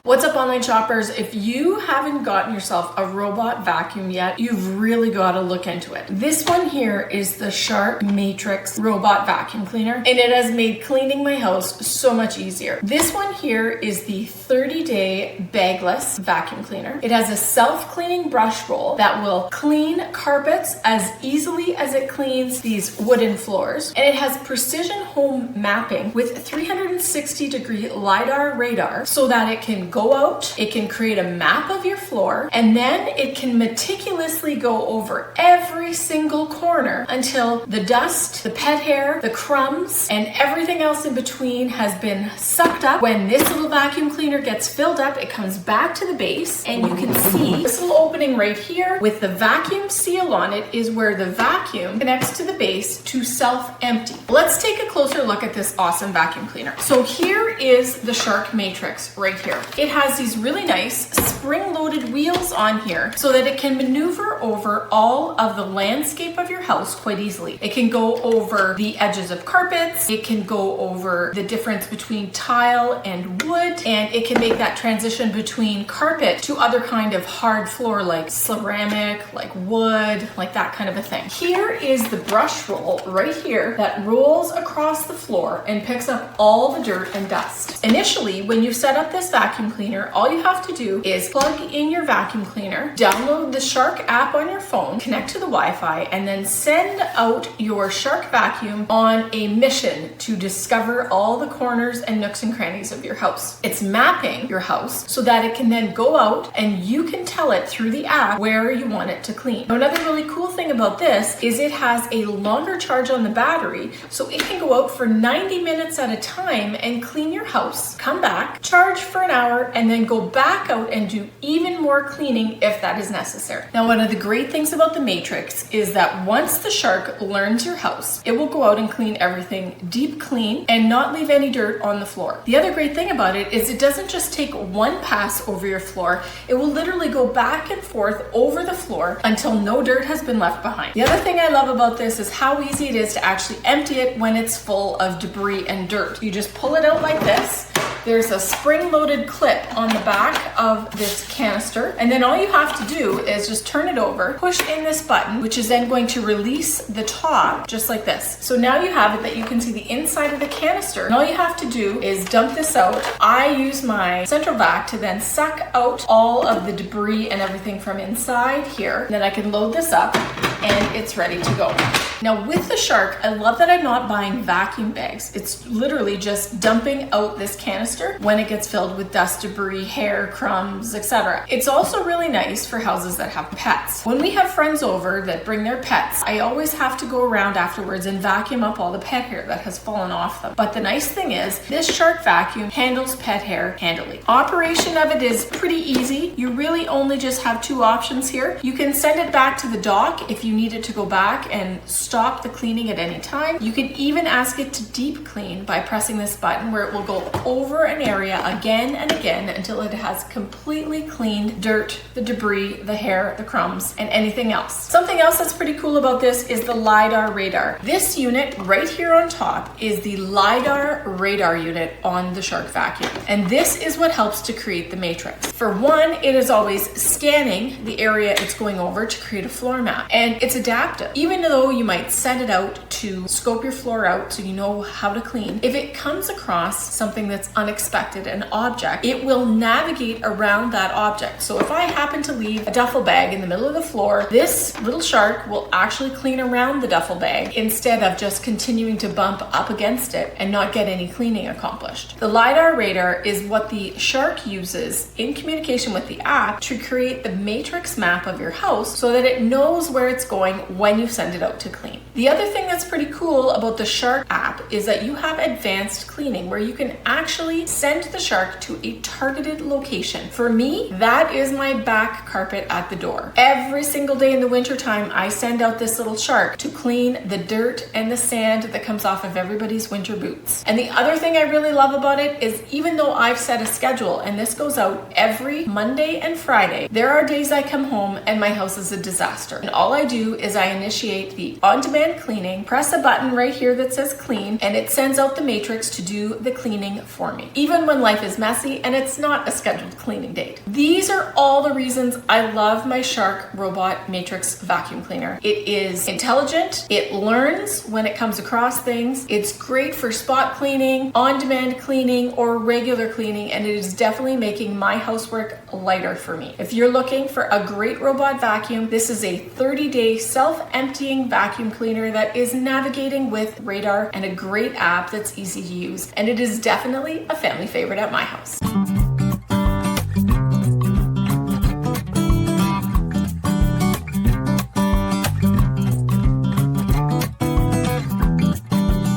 What's up, online shoppers? If you haven't gotten yourself a robot vacuum yet, you've really got to look into it. This one here is the Shark Matrix robot vacuum cleaner, and it has made cleaning my house so much easier. This one here is the 30-day bagless vacuum cleaner. It has a self-cleaning brush roll that will clean carpets as easily as it cleans these wooden floors, and it has precision home mapping with 360-degree LiDAR radar so that it can go out, it can create a map of your floor, and then it can meticulously go over every single corner until the dust, the pet hair, the crumbs, and everything else in between has been sucked up. When this little vacuum cleaner gets filled up, it comes back to the base, and you can see this little opening right here with the vacuum seal on it is where the vacuum connects to the base to self-empty. Let's take a closer look at this awesome vacuum cleaner. So here is the Shark Matrix right here. It has these really nice spring-loaded wheels on here so that it can maneuver over all of the landscape of your house quite easily. It can go over the edges of carpets, it can go over the difference between tile and wood, and it can make that transition between carpet to other kind of hard floor like ceramic, like wood, like that kind of a thing. Here is the brush roll right here that rolls across the floor and picks up all the dirt and dust. Initially, when you set up this vacuum cleaner, all you have to do is plug in your vacuum cleaner, download the Shark app on your phone, connect to the Wi-Fi, and then send out your Shark vacuum on a mission to discover all the corners and nooks and crannies of your house. It's mapping your house so that it can then go out and you can tell it through the app where you want it to clean. Now, another really cool thing about this is it has a longer charge on the battery, so it can go out for 90 minutes at a time and clean your house, come back, charge for an hour, and then go back out and do even more cleaning if that is necessary. Now, one of the great things about the Matrix is that once the Shark learns your house, it will go out and clean everything deep clean and not leave any dirt on the floor. The other great thing about it is it doesn't just take one pass over your floor, it will literally go back and forth over the floor until no dirt has been left behind. The other thing I love about this is how easy it is to actually empty it when it's full of debris and dirt. You just pull it out like this. There's a spring-loaded clip on the back of this canister, and then all you have to do is just turn it over, push in this button, which is then going to release the top just like this. So now you have it that you can see the inside of the canister, and all you have to do is dump this out. I use my central vac to then suck out all of the debris and everything from inside here. Then I can load this up and it's ready to go. Now, with the Shark, I love that I'm not buying vacuum bags. It's literally just dumping out this canister when it gets filled with dust, debris, hair, crumbs, etc. It's also really nice for houses that have pets. When we have friends over that bring their pets, I always have to go around afterwards and vacuum up all the pet hair that has fallen off them. But the nice thing is, this Shark vacuum handles pet hair handily. Operation of it is pretty easy. You really only just have two options here. You can send it back to the dock if you need it to go back and stop the cleaning at any time. You can even ask it to deep clean by pressing this button where it will go over an area again and again until it has completely cleaned dirt, the debris, the hair, the crumbs, and anything else. Something else that's pretty cool about this is the LiDAR radar. This unit right here on top is the LiDAR radar unit on the Shark vacuum. And this is what helps to create the Matrix. For one, it is always scanning the area it's going over to create a floor map. And it's adaptive. Even though you might set it out to scope your floor out so you know how to clean, if it comes across something that's unexpected, an object, it will navigate around that object. So if I happen to leave a duffel bag in the middle of the floor, this little Shark will actually clean around the duffel bag instead of just continuing to bump up against it and not get any cleaning accomplished. The LiDAR radar is what the Shark uses in communication with the app to create the matrix map of your house so that it knows where it's going when you send it out to clean. The other thing that's pretty cool about the Shark app is that you have advanced cleaning where you can actually send the Shark to a targeted location. For me, that is my back carpet at the door. Every single day in the wintertime, I send out this little Shark to clean the dirt and the sand that comes off of everybody's winter boots. And the other thing I really love about it is even though I've set a schedule and this goes out every Monday and Friday, there are days I come home and my house is a disaster. And all I do do is I initiate the on-demand cleaning, press a button right here that says clean, and it sends out the Matrix to do the cleaning for me, even when life is messy and it's not a scheduled cleaning date. These are all the reasons I love my Shark Robot Matrix vacuum cleaner. It is intelligent, it learns when it comes across things, it's great for spot cleaning, on-demand cleaning, or regular cleaning, and it is definitely making my housework lighter for me. If you're looking for a great robot vacuum, this is a 30-day self-emptying vacuum cleaner that is navigating with LiDAR and a great app that's easy to use, and it is definitely a family favorite at my house.